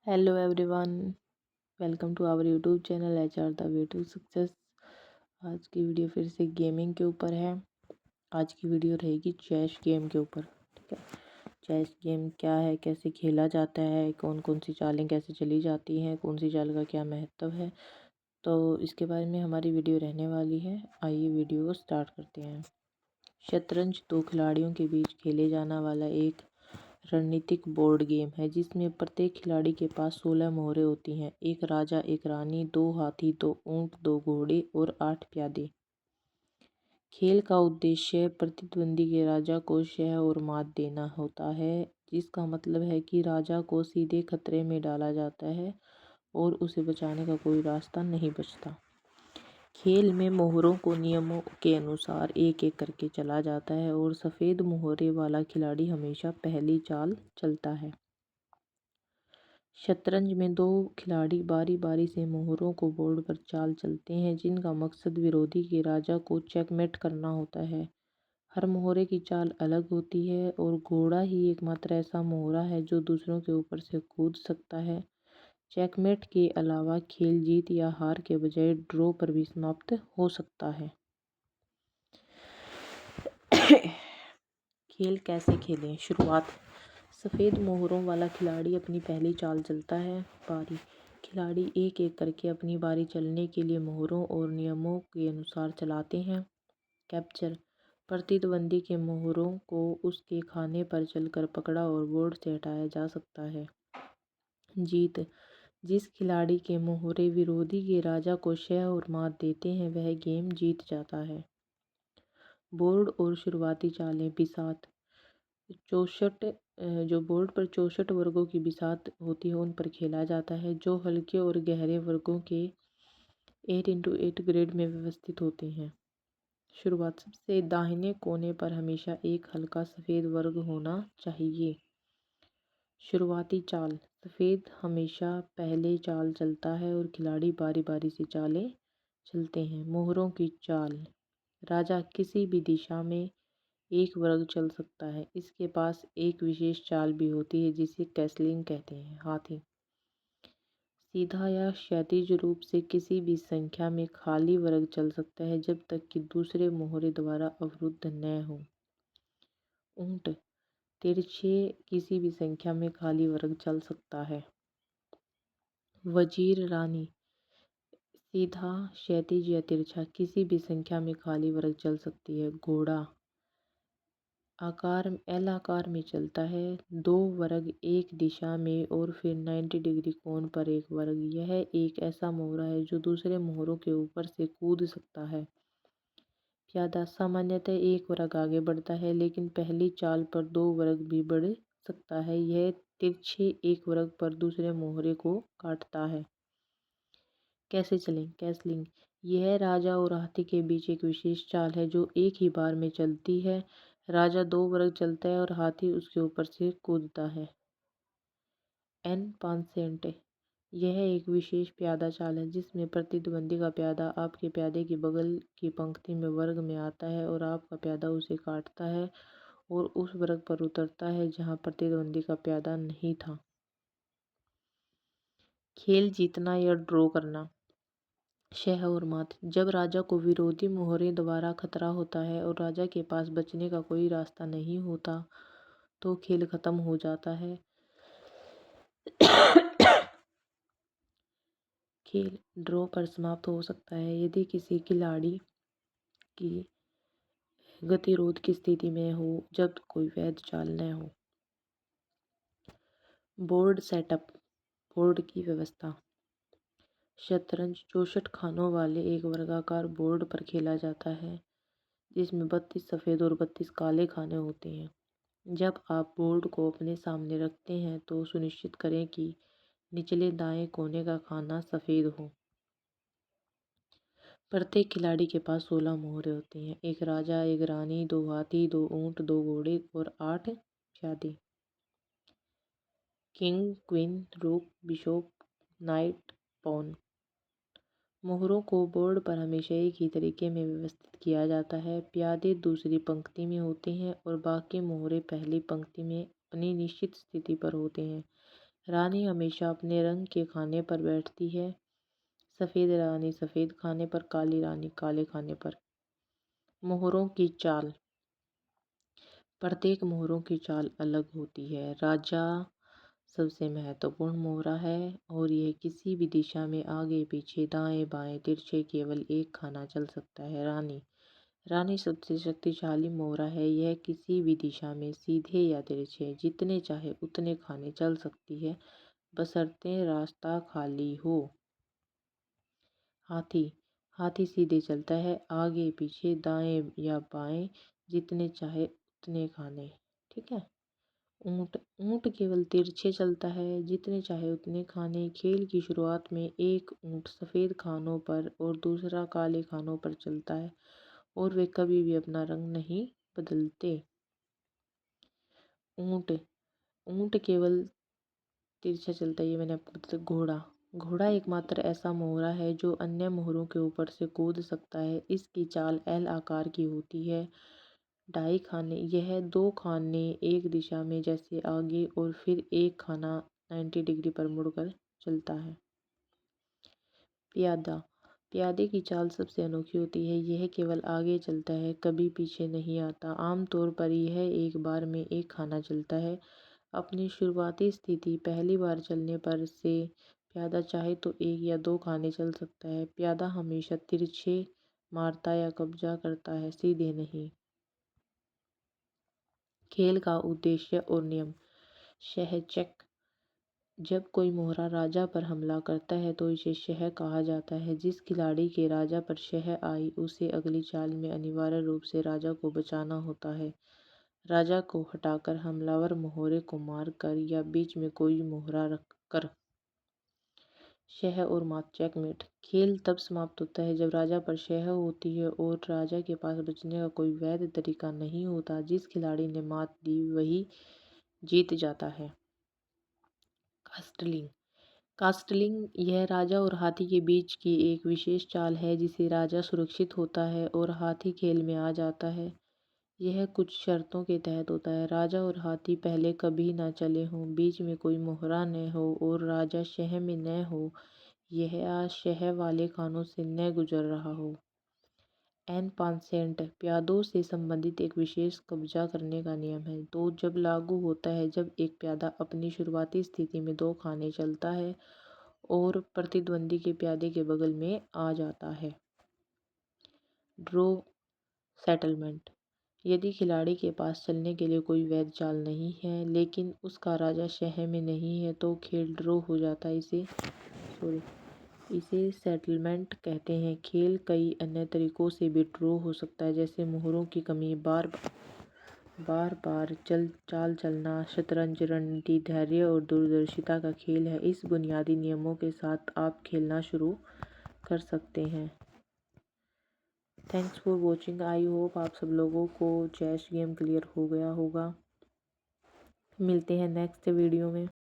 Hello everyone, welcome to our YouTube channel HR the way to success. आज की video फिर से gaming के ऊपर है। आज की वीडियो रहेगी चेस गेम के ऊपर। ठीक है, चेस गेम क्या है, कैसे खेला जाता है, कौन कौन सी चालें कैसे चली जाती हैं, कौन सी चाल का क्या महत्व है, तो इसके बारे में हमारी वीडियो रहने वाली है। आइए वीडियो को स्टार्ट करते हैं। शतरंज दो खिलाड़ियों के बीच खेले जाने वाला एक रणनीतिक बोर्ड गेम है जिसमें प्रत्येक खिलाड़ी के पास 16 मोहरें होती हैं। एक राजा, एक रानी, 2 हाथी, 2 ऊंट, 2 घोड़े और 8 प्यादे। खेल का उद्देश्य प्रतिद्वंदी के राजा को शह और मात देना होता है, जिसका मतलब है कि राजा को सीधे खतरे में डाला जाता है और उसे बचाने का कोई रास्ता नहीं बचता। खेल में मोहरों को नियमों के अनुसार एक एक करके चला जाता है और सफ़ेद मोहरे वाला खिलाड़ी हमेशा पहली चाल चलता है। शतरंज में दो खिलाड़ी बारी बारी से मोहरों को बोर्ड पर चाल चलते हैं, जिनका मकसद विरोधी के राजा को चेकमेट करना होता है। हर मोहरे की चाल अलग होती है और घोड़ा ही एकमात्र ऐसा मोहरा है जो दूसरों के ऊपर से कूद सकता है। चेकमेट के अलावा खेल जीत या हार के बजाय ड्रॉ पर भी समाप्त हो सकता है। खेल कैसे खेलें? शुरुआत। सफ़ेद मोहरों वाला खिलाड़ी अपनी पहली चाल चलता है। बारी। खिलाड़ी एक एक करके अपनी बारी चलने के लिए मोहरों और नियमों के अनुसार चलाते हैं। कैप्चर। प्रतिद्वंदी के मोहरों को उसके खाने पर चलकर पकड़ा और बोर्ड से हटाया जा सकता है। जीत। जिस खिलाड़ी के मोहरे विरोधी के राजा को शह और मात देते हैं वह गेम जीत जाता है। बोर्ड और शुरुआती चालें। बिसात। 64 जो बोर्ड पर 64 वर्गों की बिसात होती है उन पर खेला जाता है, जो हल्के और गहरे वर्गों के 8x8 ग्रिड में व्यवस्थित होते हैं। शुरुआत। सबसे दाहिने कोने पर हमेशा एक हल्का सफ़ेद वर्ग होना चाहिए। शुरुआती चाल। सफ़ेद हमेशा पहले चाल चलता है और खिलाड़ी बारी बारी से चालें चलते हैं। मोहरों की चाल। राजा किसी भी दिशा में एक वर्ग चल सकता है। इसके पास एक विशेष चाल भी होती है जिसे कैसलिंग कहते हैं। हाथी सीधा या क्षैतिज रूप से किसी भी संख्या में खाली वर्ग चल सकता है जब तक कि दूसरे मोहरे द्वारा अवरुद्ध न हो। ऊंट तिरछे किसी भी संख्या में खाली वर्ग चल सकता है। वजीर रानी सीधा, क्षैतिज या तिरछा किसी भी संख्या में खाली वर्ग चल सकती है। घोड़ा आकार एल आकार में चलता है, 2 वर्ग एक दिशा में और फिर 90 डिग्री कोण पर एक वर्ग। यह एक ऐसा मोहरा है जो दूसरे मोहरों के ऊपर से कूद सकता है। प्यादा सामान्यतः एक वर्ग आगे बढ़ता है, लेकिन पहली चाल पर 2 वर्ग भी बढ़ सकता है। यह तिरछे एक वर्ग पर दूसरे मोहरे को काटता है। कैसे चलें? कैसलिंग यह राजा और हाथी के बीच एक विशेष चाल है जो एक ही बार में चलती है। राजा 2 वर्ग चलता है और हाथी उसके ऊपर से कूदता है। एन 500 यह एक विशेष प्यादा चाल है जिसमें प्रतिद्वंदी का प्यादा आपके प्यादे की बगल की पंक्ति में वर्ग में आता है और आपका प्यादा उसे काटता है और उस वर्ग पर उतरता है जहां प्रतिद्वंदी का प्यादा नहीं था। खेल जीतना या ड्रॉ करना। शह और मात। जब राजा को विरोधी मोहरे द्वारा खतरा होता है और राजा के पास बचने का कोई रास्ता नहीं होता तो खेल खत्म हो जाता है। खेल ड्रॉ पर समाप्त हो सकता है यदि किसी खिलाड़ी की गतिरोध की स्थिति में हो जब कोई वैध चाल न हो। Board setup. बोर्ड की व्यवस्था। शतरंज 64 खानों वाले एक वर्गाकार बोर्ड पर खेला जाता है जिसमें 32 सफ़ेद और 32 काले खाने होते हैं। जब आप बोर्ड को अपने सामने रखते हैं तो सुनिश्चित करें कि निचले दाएं कोने का खाना सफ़ेद हो। प्रत्येक खिलाड़ी के पास 16 मोहरे होते हैं। एक राजा, एक रानी, 2 हाथी, 2 ऊंट, 2 घोड़े और 8 प्यादे। किंग, क्वीन, रूक, बिशप, नाइट, पॉन। मोहरों को बोर्ड पर हमेशा एक ही तरीके में व्यवस्थित किया जाता है। प्यादे दूसरी पंक्ति में होते हैं और बाकी मोहरे पहली पंक्ति में अपनी निश्चित स्थिति पर होते हैं। रानी हमेशा अपने रंग के खाने पर बैठती है। सफ़ेद रानी सफ़ेद खाने पर, काली रानी काले खाने पर। मोहरों की चाल। प्रत्येक मोहरों की चाल अलग होती है। राजा सबसे महत्वपूर्ण मोहरा है और यह किसी भी दिशा में आगे पीछे दाएं बाएं तिरछे केवल एक खाना चल सकता है। रानी रानी सबसे शक्तिशाली मोहरा है। यह किसी भी दिशा में सीधे या तिरछे जितने चाहे उतने खाने चल सकती है, बशर्ते रास्ता खाली हो। हाथी हाथी सीधे चलता है, आगे पीछे दाएं या बाएं जितने चाहे उतने खाने। ठीक है। ऊंट ऊंट केवल तिरछे चलता है, जितने चाहे उतने खाने। खेल की शुरुआत में एक ऊंट सफ़ेद खानों पर और दूसरा काले खानों पर चलता है और वे कभी भी अपना रंग नहीं बदलते। ऊंट ऊंट केवल तिरछा चलता है, ये मैंने आपको बताया। घोड़ा घोड़ा एकमात्र ऐसा मोहरा है जो अन्य मोहरों के ऊपर से कूद सकता है। इसकी चाल एल आकार की होती है। ढाई खाने यह दो खाने एक दिशा में जैसे आगे और फिर एक खाना 90 डिग्री पर मुड़कर चलता है। प्यादा प्यादे की चाल सबसे अनोखी होती है। यह केवल आगे चलता है, कभी पीछे नहीं आता। आमतौर पर यह एक बार में एक खाना चलता है। अपनी शुरुआती स्थिति पहली बार चलने पर से प्यादा चाहे तो एक या दो खाने चल सकता है। प्यादा हमेशा तिरछे मारता या कब्जा करता है, सीधे नहीं। खेल का उद्देश्य और नियम। शह चेक। जब कोई मोहरा राजा पर हमला करता है तो इसे शह कहा जाता है। जिस खिलाड़ी के राजा पर शह आई उसे अगली चाल में अनिवार्य रूप से राजा को बचाना होता है। राजा को हटाकर हमलावर मोहरे को मारकर या बीच में कोई मोहरा रखकर। शह और मात चेकमेट। खेल तब समाप्त होता है जब राजा पर शह होती है और राजा के पास बचने का कोई वैध तरीका नहीं होता। जिस खिलाड़ी ने मात दी वही जीत जाता है। कास्टलिंग कास्टलिंग यह राजा और हाथी के बीच की एक विशेष चाल है जिसे राजा सुरक्षित होता है और हाथी खेल में आ जाता है। यह कुछ शर्तों के तहत होता है। राजा और हाथी पहले कभी न चले हों, बीच में कोई मोहरा न हो और राजा शह में न हो। यह शह वाले खानों से न गुजर रहा हो। एन पांसेंट प्यादों से संबंधित एक विशेष कब्जा करने का नियम है। तो जब लागू होता है जब एक प्यादा अपनी शुरुआती स्थिति में दो खाने चलता है और प्रतिद्वंदी के प्यादे के बगल में आ जाता है। Draw settlement. यदि खिलाड़ी के पास चलने के लिए कोई वैध चाल नहीं है लेकिन उसका राजा शह में नहीं है तो खेल ड्रॉ हो जाता है। इसे सेटलमेंट कहते हैं। खेल कई अन्य तरीकों से भी ड्रॉ हो सकता है, जैसे मोहरों की कमी, बार बार चाल चलना। शतरंज रणनीति, धैर्य और दूरदर्शिता का खेल है। इस बुनियादी नियमों के साथ आप खेलना शुरू कर सकते हैं। Thanks for watching. I hope आप सब लोगों को चेस गेम क्लियर हो गया होगा। मिलते हैं नेक्स्ट वीडियो में।